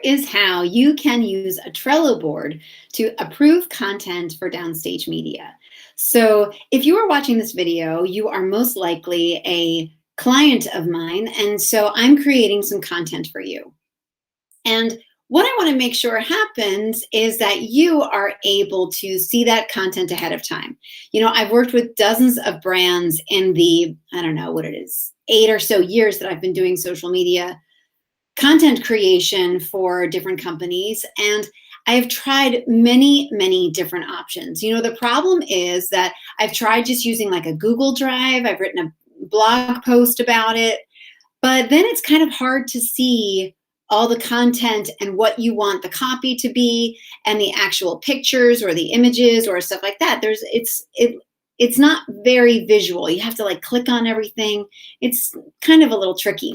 is how you can use a Trello board to approve content for Downstage Media. So if you are watching this video, you are most likely a client of mine, and so I'm creating some content for you. And what I want to make sure happens is that you are able to see that content ahead of time. You know, I've worked with dozens of brands in the, I don't know what it is, 8 or so years that I've been doing social media content creation for different companies. And I have tried many, many different options. You know, the problem is that I've tried just using like a Google Drive. I've written a blog post about it, but then it's kind of hard to see all the content and what you want the copy to be and the actual pictures or the images or stuff like that. It's not very visual. You have to like click on everything. It's kind of a little tricky.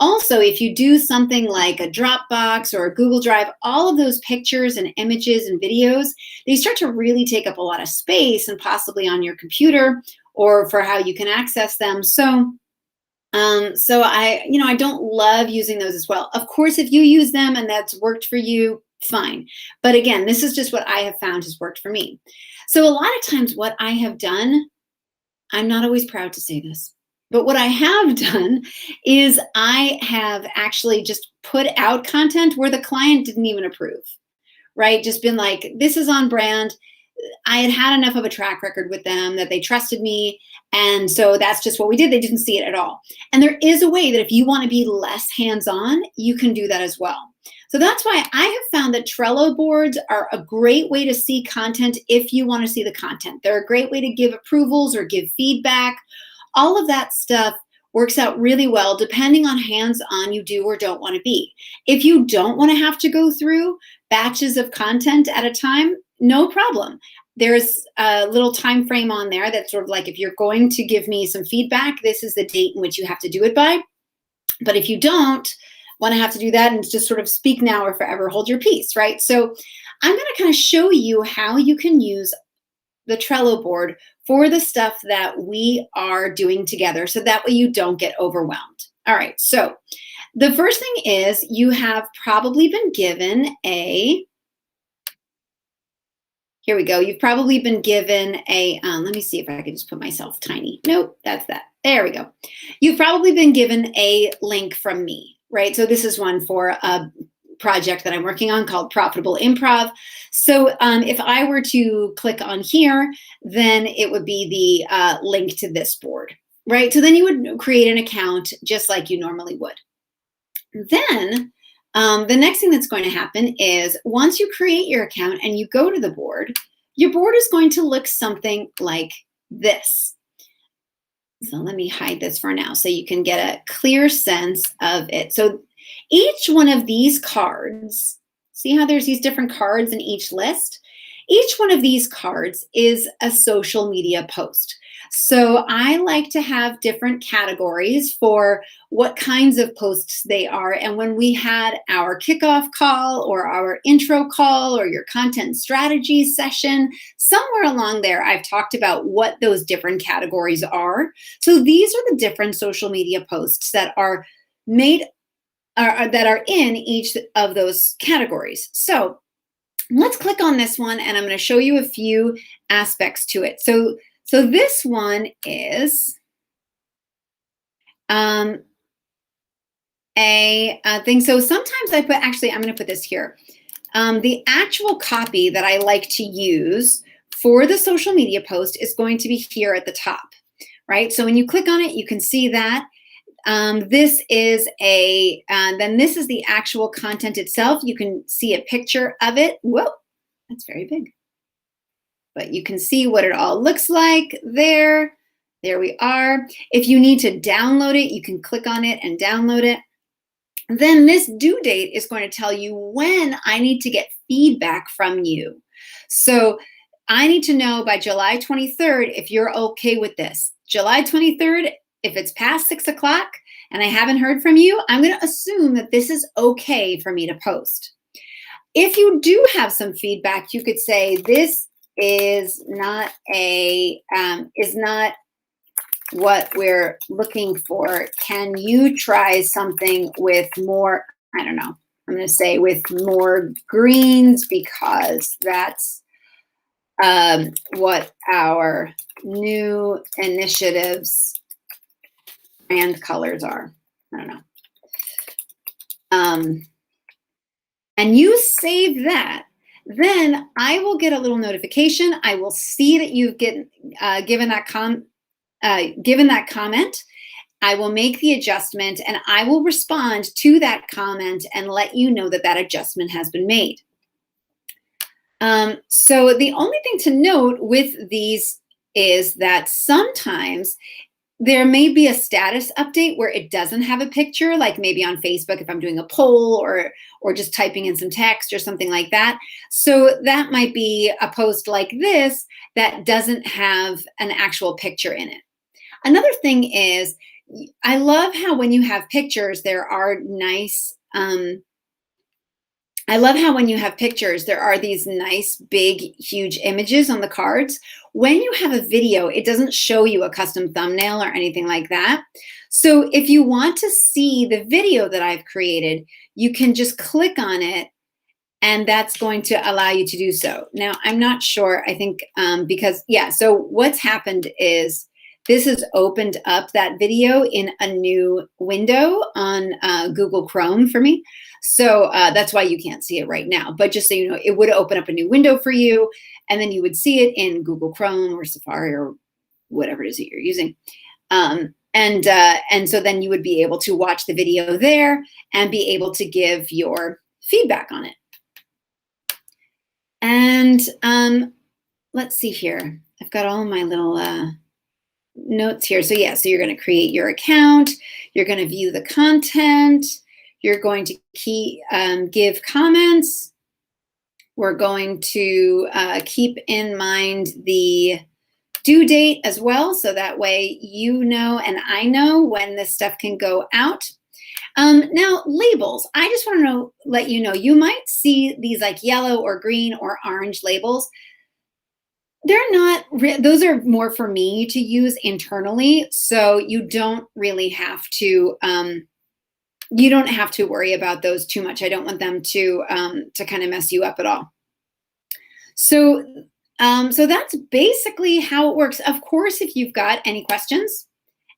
Also, if you do something like a Dropbox or a Google Drive, all of those pictures and images and videos, they start to really take up a lot of space and possibly on your computer or for how you can access them. So I don't love using those as well. Of course, if you use them and that's worked for you, fine. But again, this is just what I have found has worked for me. So a lot of times what I have done, I'm not always proud to say this, but what I have done is I have actually just put out content where the client didn't even approve, right? Just been like, this is on brand. I had enough of a track record with them that they trusted me. And so that's just what we did. They didn't see it at all. And there is a way that if you want to be less hands-on, you can do that as well. So that's why I have found that Trello boards are a great way to see content if you want to see the content. They're a great way to give approvals or give feedback. All of that stuff works out really well depending on hands-on you do or don't want to be. If you don't want to have to go through batches of content at a time, no problem. There's a little time frame on there that's sort of like, if you're going to give me some feedback, this is the date in which you have to do it by. But if you don't want to have to do that and just sort of speak now or forever hold your peace, right? So I'm going to kind of show you how you can use the Trello board for the stuff that we are doing together, so that way you don't get overwhelmed. All right, so the first thing is you have probably been given a, here we go. You've probably been given a, let me see if I can just put myself tiny. Nope, that's that. There we go. You've probably been given a link from me, right? So this is one for a project that I'm working on called Profitable Improv. So if I were to click on here, then it would be the link to this board, right? So then you would create an account just like you normally would. Then the next thing that's going to happen is once you create your account and you go to the board, your board is going to look something like this. So let me hide this for now so you can get a clear sense of it. So each one of these cards, see how there's these different cards in each list? Each one of these cards is a social media post. So I like to have different categories for what kinds of posts they are. And when we had our kickoff call or our intro call or your content strategy session, somewhere along there, I've talked about what those different categories are. So these are the different social media posts that are made that are in each of those categories. So let's click on this one and I'm going to show you a few aspects to it. So this one is a thing. So sometimes I put, actually, I'm going to put this here. The actual copy that I like to use for the social media post is going to be here at the top, right? So when you click on it, you can see that. This is then this is the actual content itself. You can see a picture of it. Whoa, that's very big. But you can see what it all looks like there. There we are. If you need to download it, you can click on it and download it. Then this due date is going to tell you when I need to get feedback from you. So I need to know by July 23rd if you're okay with this. July 23rd, if it's past 6 o'clock and I haven't heard from you, I'm going to assume that this is okay for me to post. If you do have some feedback, you could say this is not what we're looking for. Can you try something with more, I don't know, I'm going to say with more greens because that's what our new initiatives and colors are. I don't know. And you save that, then I will get a little notification. I will see that you've given that comment. I will make the adjustment and I will respond to that comment and let you know that that adjustment has been made. So the only thing to note with these is that sometimes there may be a status update where it doesn't have a picture, like maybe on Facebook if I'm doing a poll or just typing in some text or something like that. So that might be a post like this that doesn't have an actual picture in it. Another thing is, I love how when you have pictures, there are nice, I love how when you have pictures, there are these nice, big, huge images on the cards. When you have a video, it doesn't show you a custom thumbnail or anything like that. So if you want to see the video that I've created, you can just click on it and that's going to allow you to do so. Now, I'm not sure, I think because, yeah, so what's happened is this has opened up that video in a new window on Google Chrome for me. So that's why you can't see it right now. But just so you know, it would open up a new window for you, and then you would see it in Google Chrome or Safari or whatever it is that you're using. And so then you would be able to watch the video there and be able to give your feedback on it. And let's see here. I've got all my little notes here. So yeah, so you're going to create your account. You're going to view the content. You're going to give comments. We're going to keep in mind the due date as well. So that way you know and I know when this stuff can go out. Now, labels. I just want to let you know, you might see these like yellow or green or orange labels. They're not, those are more for me to use internally. So you don't really have to, you don't have to worry about those too much. I don't want them to kind of mess you up at all. So, so that's basically how it works. Of course, if you've got any questions,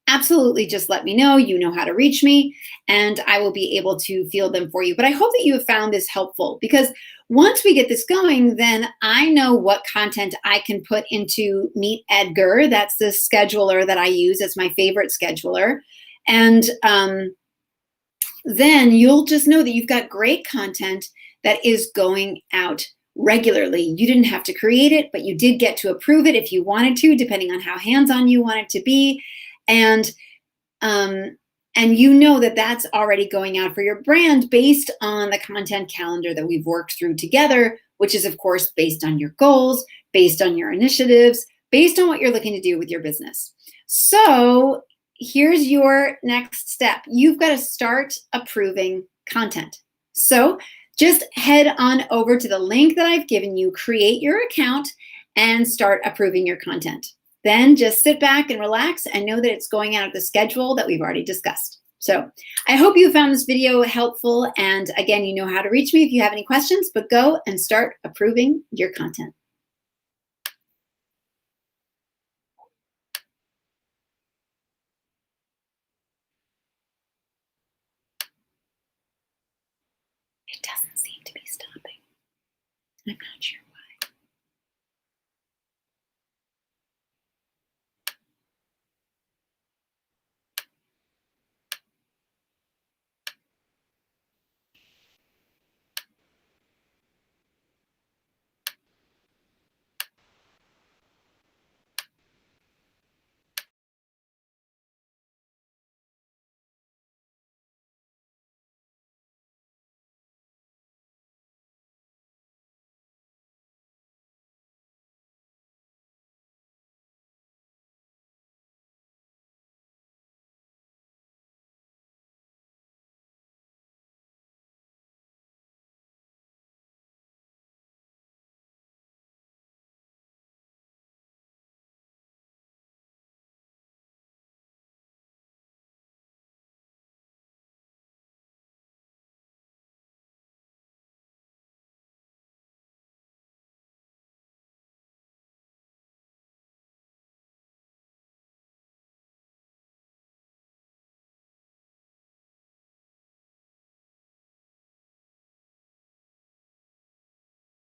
absolutely just let me know. You know how to reach me and I will be able to field them for you. But I hope that you have found this helpful because once we get this going, then I know what content I can put into Meet Edgar. That's the scheduler that I use. It's my favorite scheduler. And then you'll just know that you've got great content that is going out regularly. You didn't have to create it, but you did get to approve it if you wanted to, depending on how hands-on you want it to be. And you know that that's already going out for your brand based on the content calendar that we've worked through together, which is, of course, based on your goals, based on your initiatives, based on what you're looking to do with your business. So here's your next step. You've got to start approving content. So just head on over to the link that I've given you, create your account, and start approving your content. Then just sit back and relax and know that it's going out of the schedule that we've already discussed. So I hope you found this video helpful. And again, you know how to reach me if you have any questions, but go and start approving your content. It doesn't seem to be stopping. I'm not sure.